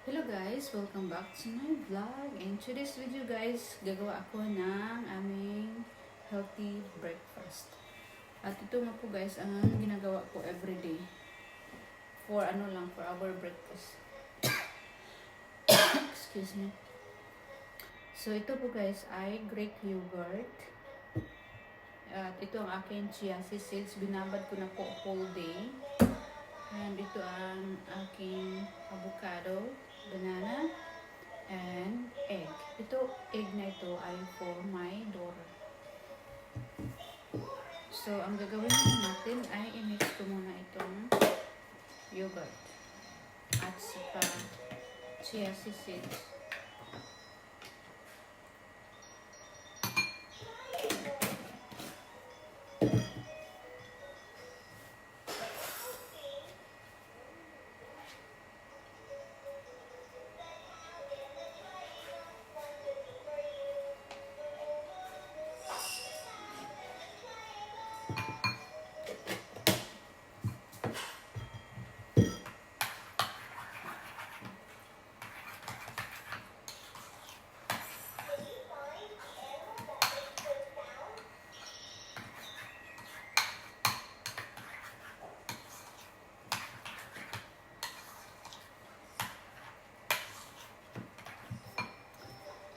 Hello guys! Welcome back to my vlog. In today's video guys, gagawa ako ng aming healthy breakfast. At ito nga po guys, ang ginagawa ko everyday. For for our breakfast. Excuse me. So ito po guys ay Greek yogurt. At ito ang aking chia seeds. Binabad ko na po whole day. And ito ang aking avocado, banana, and egg. Ito, egg na ito ay for my daughter. So, ang gagawin natin ay i-mix ko muna itong yogurt at saka chia seeds.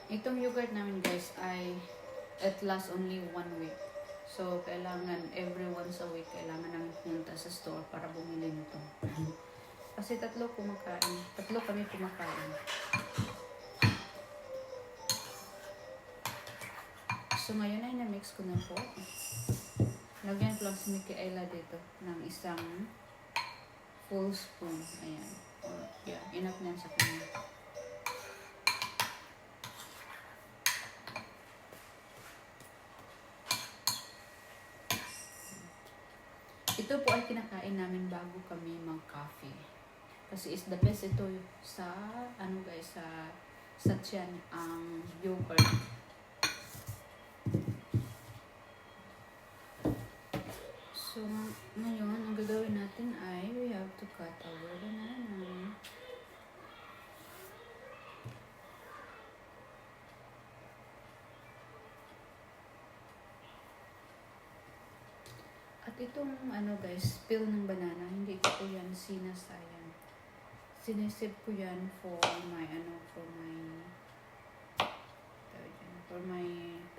Itong yogurt namin guys ay it lasts only 1 week. So, kailangan every once a week, kailangan namin pumunta sa store para bumili nito. Kasi tatlo kami kumakain. So, ngayon ay na-mix ko na po. Lagyan ko lang si Micaela dito ng isang full spoon. Ayan. Yeah, enough na sa kanya. Ito po ay kinakain namin bago kami mag-coffee. Kasi is the best ito sa, sa tiyan ang yogurt. So, ngayon, ang gagawin natin ay we have to cut our banana. At itong guys, peel ng banana, hindi ko po yan sinasayan. Sinisip ko yan for my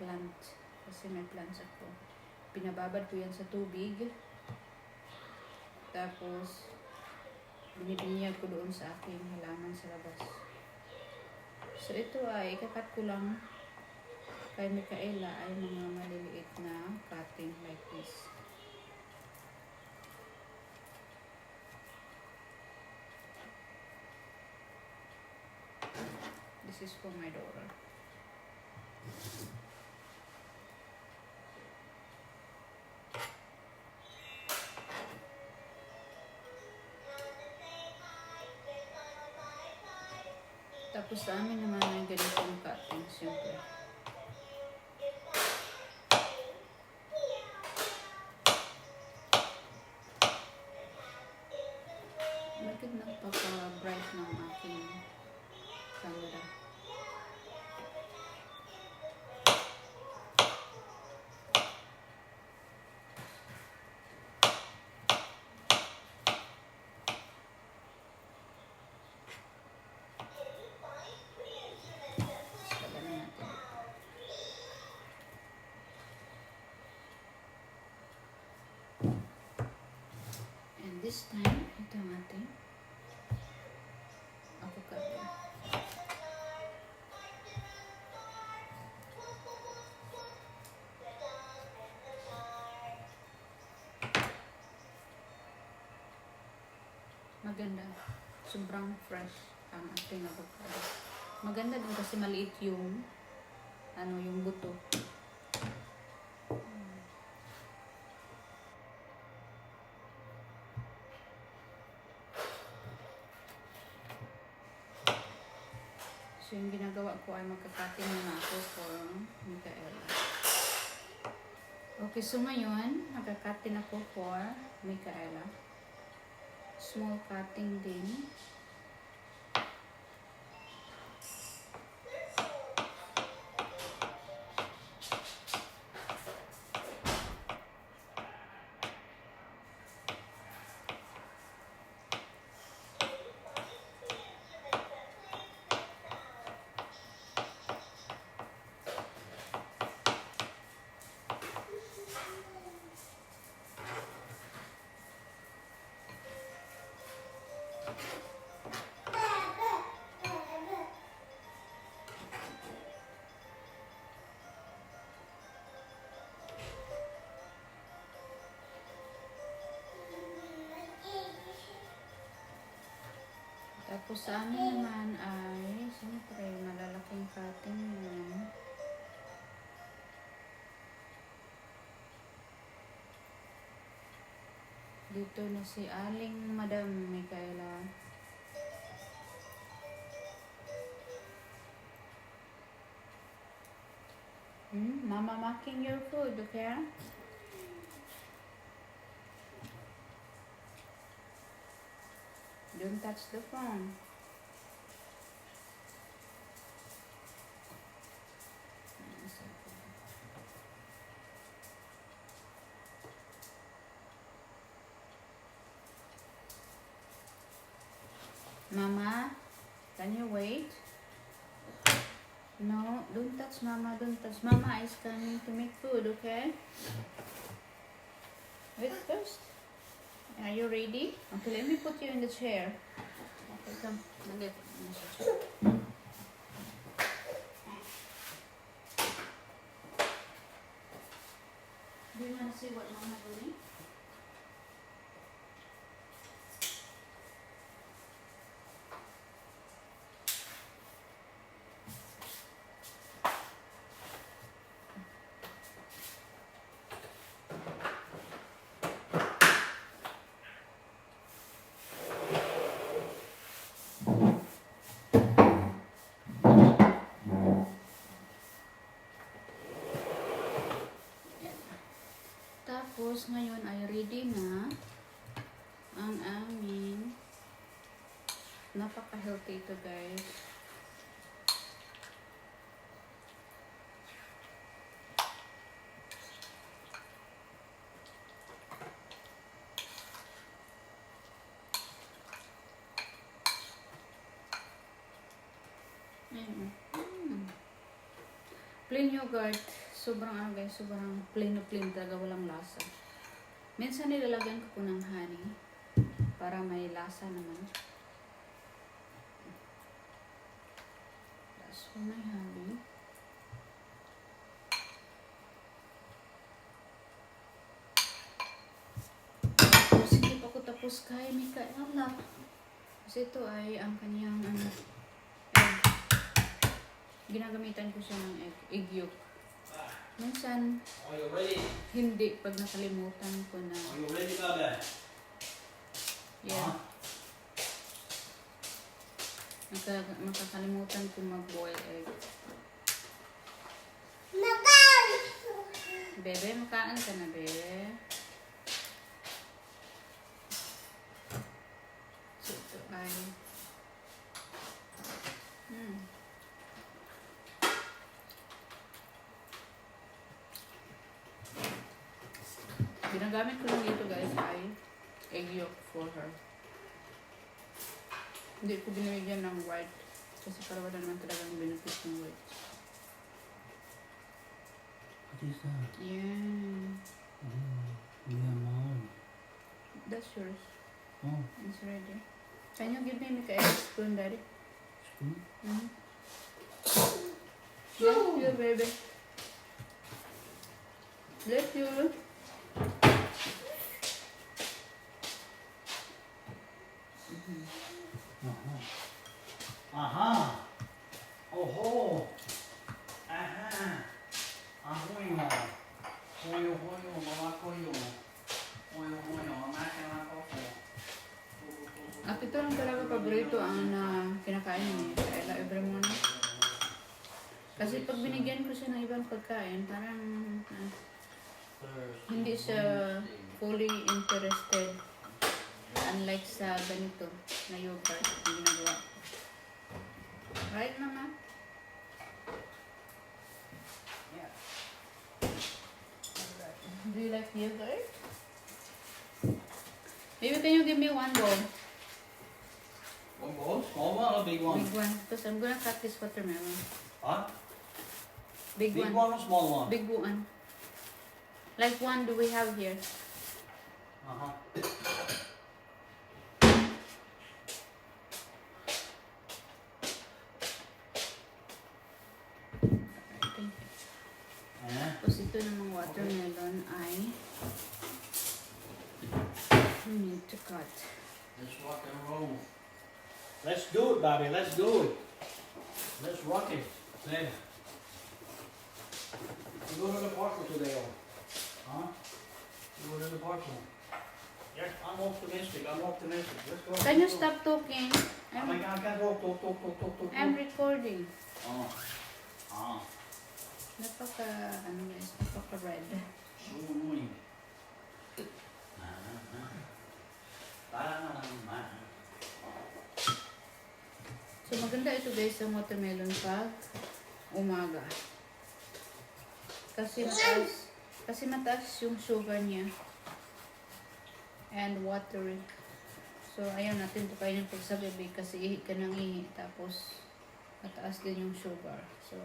plant. Kasi may plants ako. Pinababad ko yan sa tubig. Tapos, binibinyag ko doon sa aking halaman sa labas. So, ito ay ikakat ko lang kay Micaela ay mga maliliit na cutting like this. This is for my daughter. Tapos sa amin naman ay ganitong cutting, siyempre. Bakit nagpapa-bright ng aking camera? And this time, ito ang ating avocado. Maganda. Sobrang fresh ang ating avocado. Maganda din kasi maliit yung buto. So, yung ginagawa ko ay magkakating na ako for Micaela. Okay, so ngayon, magkakating ako for Micaela. Small cutting din. Tapos sa amin naman ay, siyempre, malalaking cutting yun. Dito na si Aling Madam Micaela. Mama making your food, okay? Don't touch the phone. Mama, can you wait? No, don't touch Mama, don't touch. Mama is coming to make food, okay? Wait first. Are you ready? Okay, let me put you in the chair. Okay, come. Do you want to see what Mama doing? Tapos, ngayon ay ready na ang aming napaka-healthy ito, guys. Plain yogurt. Sobrang ano guys, sobrang plain na plain talaga, walang lasa. Minsan nilalagyan ko po ng honey para may lasa naman. That's for my honey. Tapos hindi pa ko tapos kay Micaela. Kasi ito ay ang kanyang egg. Ginagamitan ko siya ng egg yolk. Minsan, hindi pag nakalimutan ko na. Yeah. Makakalimutan ko mag-boil egg. Bebe, makain ka na, bebe. So, ito ay ginagamit ko lang dito guys ay egg yolk for her. Hindi ko binibigyan ng white kasi para wala naman talagang benefit ng white. What is that? Yeah. Mom. That's yours. Oh. It's ready. Can you give me a spoon, Daddy? Spoon? Bless you, baby. Bless you. Aha. Oho. Aha. Ahoyo. Hoyo, hoyo, mama koyo. Hoyo, hoyo, mama koko. At ito lang talaga paborito ang kinakain ni Micaela every morning. Kasi pag binigyan ko siya ng ibang pagkain, parang hindi siya fully interested. Unlike sa ganito na yogurt na ginagawa. Right, Mama? Yeah. Do you like yogurt? Maybe can you give me one bowl? One bowl? Small one or big one? Big one. Because I'm gonna cut this watermelon. What? Big Big one. one or small one? Big one. Like one do we have here? Uh-huh. Tapos ito namang watermelon ay we need to cut. Let's rock and roll. Let's do it, Bobby. Let's do it. Let's rock it. There. You go to the park today, or? Huh? You go to the park. Yes, I'm optimistic. I'm optimistic. Let's go. Can you stop talking? I can't talk. I'm recording. Oh. Ah. Ano guys, napaka-red. So annoying. So maganda ito guys sa watermelon pag umaga. Kasi mataas yung sugar niya. And watery. So ayaw natin ito kainin pag sa gabi kasi ihi ka ng ihi. Tapos mataas din yung sugar. So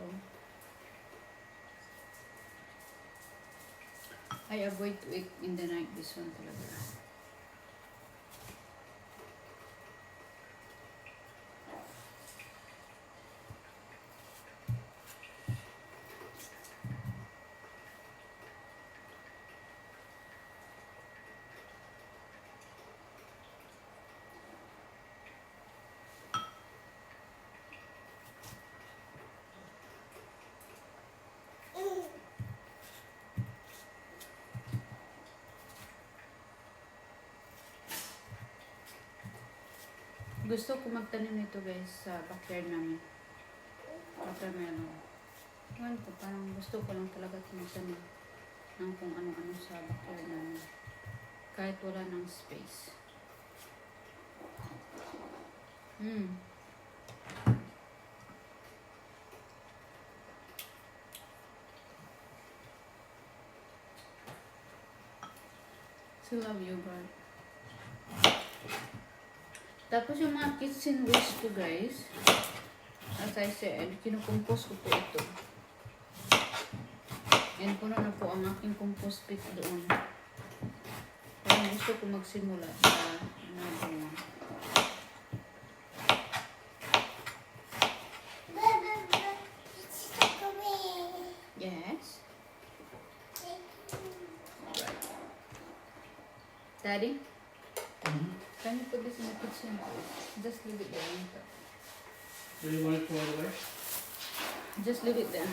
I avoid to eat in the night this one talaga. Gusto ko magtanim nito guys sa backyard namin. Watermelon. Ewan ko, parang gusto ko lang talaga magtanim ng kung ano-ano sa backyard namin. Kahit wala ng space. Still love yogurt. Tapos yung mga kitchen waste ko guys, as I said, kinukumpos ko po ito. And puno na po ang aking compost pit doon. Parang gusto ko magsimula sa another one. Yes? Daddy? Can you put this in the kitchen? Just leave it there. Do you want it to go away? Just leave it there.